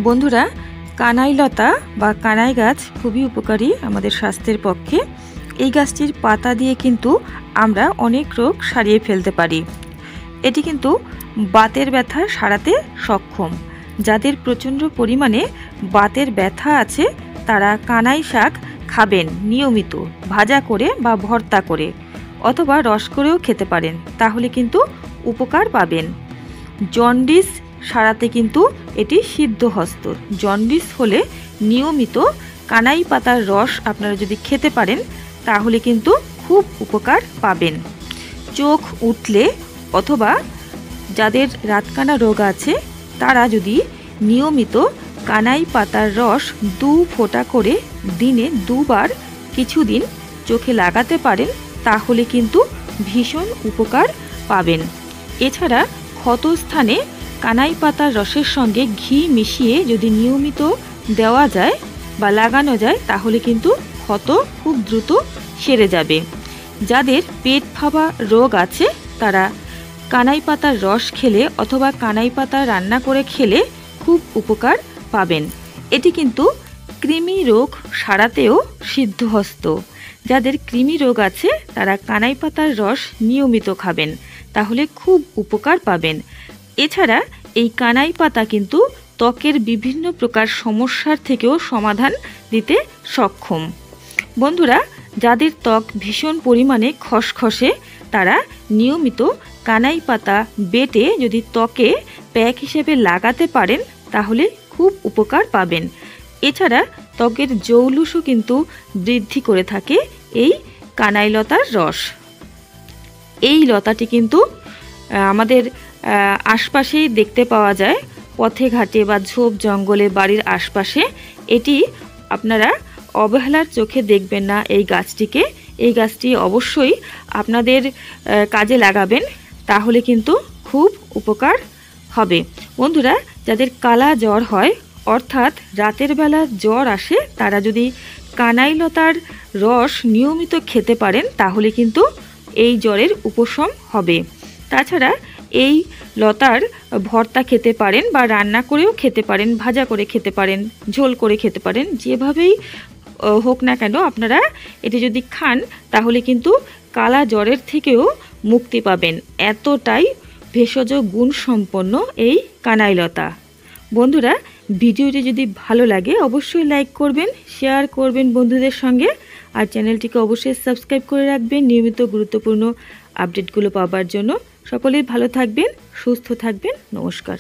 বন্ধুরা, কানাই লতা বা কানাই গাছ খুবই উপকারী আমাদের স্বাস্থ্যের পক্ষে। এই গাছটির পাতা দিয়ে কিন্তু আমরা অনেক রোগ সারিয়ে ফেলতে পারি। এটি কিন্তু বাতের ব্যথা সারাতে সক্ষম। যাদের প্রচণ্ড পরিমাণে বাতের ব্যথা আছে তারা কানাই শাক খাবেন নিয়মিত, ভাজা করে বা ভর্তা করে অথবা রস করেও খেতে পারেন, তাহলে কিন্তু উপকার পাবেন। জন্ডিস সারাতে কিন্তু এটি সিদ্ধহস্ত। জন্ডিস হলে নিয়মিত কানাই পাতার রস আপনারা যদি খেতে পারেন তাহলে কিন্তু খুব উপকার পাবেন। চোখ উঠলে অথবা যাদের রাতকানা রোগ আছে তারা যদি নিয়মিত কানাই পাতার রস 2 ফোঁটা করে দিনে 2 বার কিছুদিন চোখে লাগাতে পারেন তাহলে কিন্তু ভীষণ উপকার পাবেন। এছাড়া ক্ষতস্থানে কানাই পাতার রসের সঙ্গে ঘি মিশিয়ে যদি নিয়মিত দেওয়া যায় বা লাগানো যায় তাহলে কিন্তু ক্ষত খুব দ্রুত সেরে যাবে। যাদের পেট ফাঁপা রোগ আছে তারা কানাই পাতার রস খেলে অথবা কানাই পাতা রান্না করে খেলে খুব উপকার পাবেন। এটি কিন্তু কৃমি রোগ সারাতেও সিদ্ধহস্ত। যাদের কৃমি রোগ আছে তারা কানাই পাতার রস নিয়মিত খাবেন, তাহলে খুব উপকার পাবেন। এছাড়া এই কানাই পাতা কিন্তু ত্বকের বিভিন্ন প্রকার সমস্যার থেকেও সমাধান দিতে সক্ষম। বন্ধুরা, যাদের ত্বক ভীষণ পরিমাণে খসখসে তারা নিয়মিত কানাই পাতা বেটে যদি ত্বকে প্যাক হিসেবে লাগাতে পারেন তাহলে খুব উপকার পাবেন। এছাড়া ত্বকের জৌলুসও কিন্তু বৃদ্ধি করে থাকে এই কানাই লতার রস। এই লতাটি কিন্তু আমাদের আশপাশেই দেখতে পাওয়া যায়, পথে ঘাটে বা ঝোপ জঙ্গলে বাড়ির আশপাশে। এটি আপনারা অবহেলার চোখে দেখবেন না এই গাছটিকে। এই গাছটি অবশ্যই আপনাদের কাজে লাগাবেন, তাহলে কিন্তু খুব উপকার হবে। বন্ধুরা, যাদের কালা জ্বর হয় অর্থাৎ রাতের বেলা জ্বর আসে তারা যদি কানাই লতার রস নিয়মিত খেতে পারেন তাহলে কিন্তু এই জ্বরের উপশম হবে। তাছাড়া এই লতার ভর্তা খেতে পারেন বা রান্না করেও খেতে পারেন, ভাজা করে খেতে পারেন, ঝোল করে খেতে পারেন, যেভাবেই হোক না কেন আপনারা এটি যদি খান তাহলে কিন্তু কালা জ্বরের থেকেও মুক্তি পাবেন। এতটাই ভেষজ গুণ সম্পন্ন এই কানাই লতা। বন্ধুরা, ভিডিওটি যদি ভালো লাগে অবশ্যই লাইক করবেন, শেয়ার করবেন বন্ধুদের সঙ্গে, আর চ্যানেলটিকে অবশ্যই সাবস্ক্রাইব করে রাখবেন নিয়মিত গুরুত্বপূর্ণ আপডেটগুলো পাওয়ার জন্য। সকলেই ভালো থাকবেন, সুস্থ থাকবেন। নমস্কার।